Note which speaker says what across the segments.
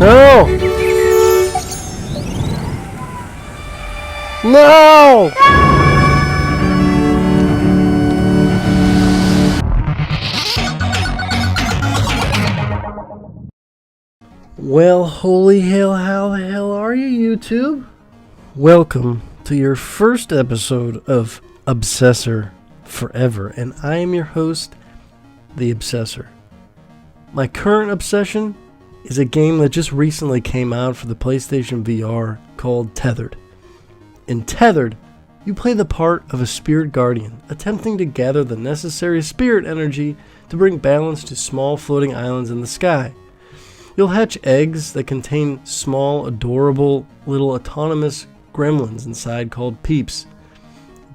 Speaker 1: No! No! Well, holy hell, how the hell are you, YouTube? Welcome to your first episode of Obsessor Forever, and I am your host, the Obsessor. My current obsession is a game that just recently came out for the PlayStation VR called Tethered. In Tethered, you play the part of a spirit guardian, attempting to gather the necessary spirit energy to bring balance to small floating islands in the sky. You'll hatch eggs that contain small, adorable, little autonomous gremlins inside called peeps.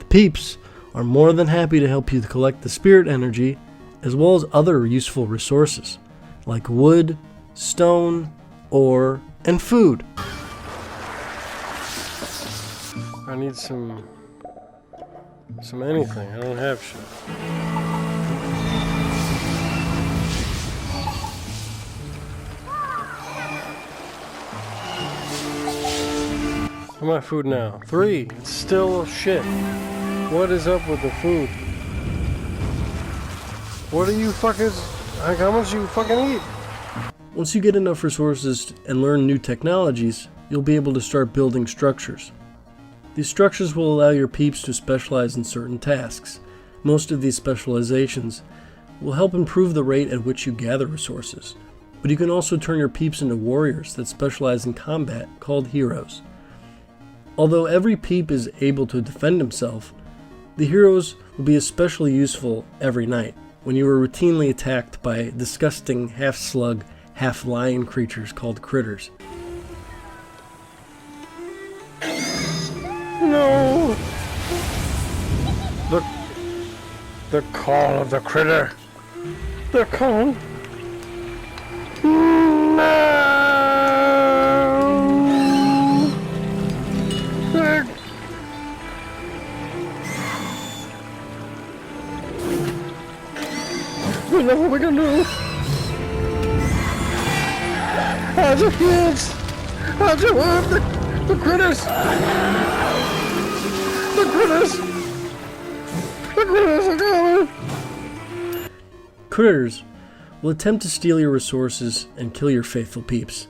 Speaker 1: The peeps are more than happy to help you collect the spirit energy, as well as other useful resources, like wood, stone, ore, and food. I need some anything. I don't have shit. How my food now? 3. It's still shit. What is up with the food? What are you fuckers? Like, how much do you fucking eat? Once you get enough resources and learn new technologies, you'll be able to start building structures. These structures will allow your peeps to specialize in certain tasks. Most of these specializations will help improve the rate at which you gather resources, but you can also turn your peeps into warriors that specialize in combat called heroes. Although every peep is able to defend himself, the heroes will be especially useful every night when you are routinely attacked by disgusting half-slug, half-lion creatures called critters. No! The call of the critter. They're calling. No! What are we gonna do? How's your kids? How's your wife? The critters! The critters! The critters are coming! Critters will attempt to steal your resources and kill your faithful peeps.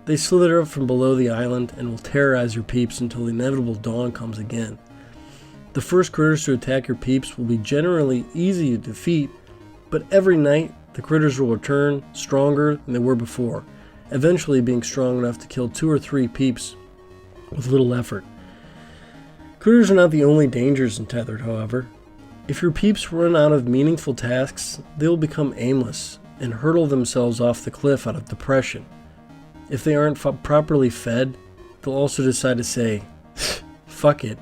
Speaker 1: They slither up from below the island and will terrorize your peeps until the inevitable dawn comes again. The first critters to attack your peeps will be generally easy to defeat, but every night the critters will return stronger than they were before, eventually being strong enough to kill 2 or 3 peeps with little effort. Critters are not the only dangers in Tethered, however. If your peeps run out of meaningful tasks, they will become aimless and hurtle themselves off the cliff out of depression. If they aren't properly fed, they'll also decide to say, fuck it,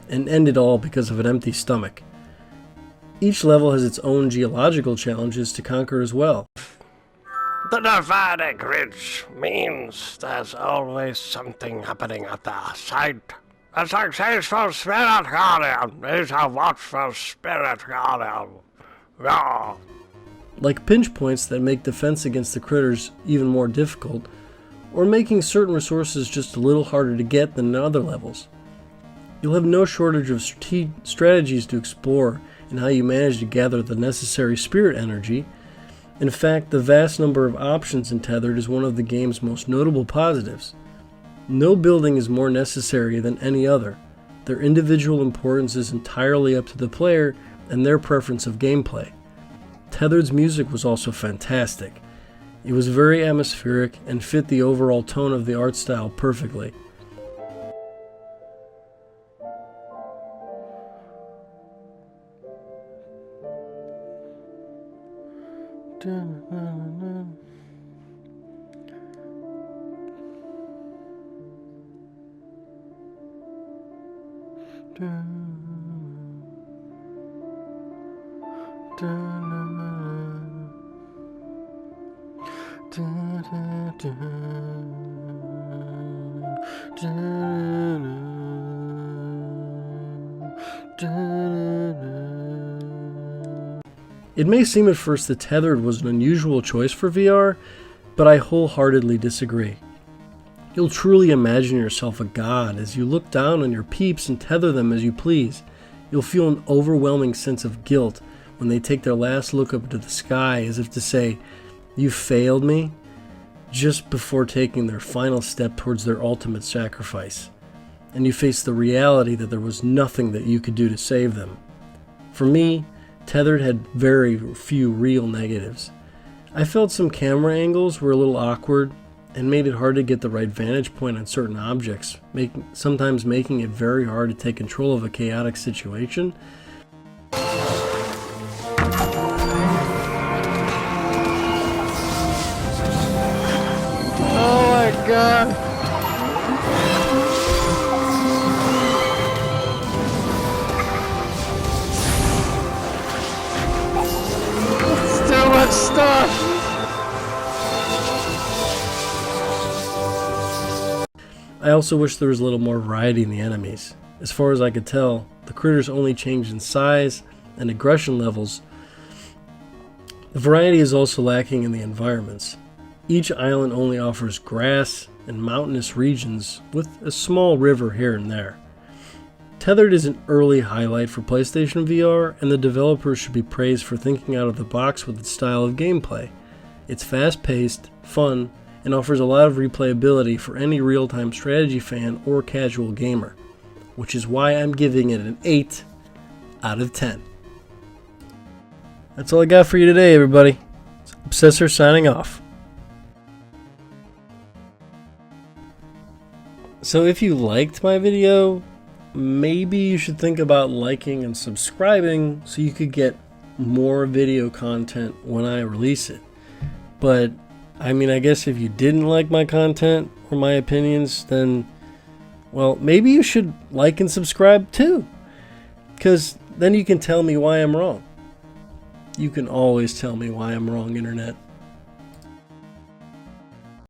Speaker 1: and end it all because of an empty stomach. Each level has its own geological challenges to conquer as well.
Speaker 2: The dividing ridge means there's always something happening at the site. A successful spirit guardian is a watchful spirit guardian. Yeah.
Speaker 1: Like pinch points that make defense against the critters even more difficult, or making certain resources just a little harder to get than in other levels. You'll have no shortage of strategies to explore in how you manage to gather the necessary spirit energy. In fact, the vast number of options in Tethered is one of the game's most notable positives. No building is more necessary than any other. Their individual importance is entirely up to the player and their preference of gameplay. Tethered's music was also fantastic. It was very atmospheric and fit the overall tone of the art style perfectly. It may seem at first that Tethered was an unusual choice for VR, but I wholeheartedly disagree. You'll truly imagine yourself a god as you look down on your peeps and tether them as you please. You'll feel an overwhelming sense of guilt when they take their last look up to the sky as if to say, "You failed me," just before taking their final step towards their ultimate sacrifice. And you face the reality that there was nothing that you could do to save them. For me, Tethered had very few real negatives. I felt some camera angles were a little awkward and made it hard to get the right vantage point on certain objects, sometimes making it very hard to take control of a chaotic situation.
Speaker 2: Oh my god! It's too much stuff!
Speaker 1: I also wish there was a little more variety in the enemies. As far as I could tell, the critters only changed in size and aggression levels. The variety is also lacking in the environments. Each island only offers grass and mountainous regions with a small river here and there. Tethered is an early highlight for PlayStation VR, and the developers should be praised for thinking out of the box with its style of gameplay. It's fast-paced, fun, and offers a lot of replayability for any real-time strategy fan or casual gamer, which is why I'm giving it an 8 out of 10. That's all I got for you today, everybody. It's Obsessor signing off. So if you liked my video, maybe you should think about liking and subscribing so you could get more video content when I release it. But I mean, I guess if you didn't like my content or my opinions, then, well, maybe you should like and subscribe too. Because then you can tell me why I'm wrong. You can always tell me why I'm wrong, Internet.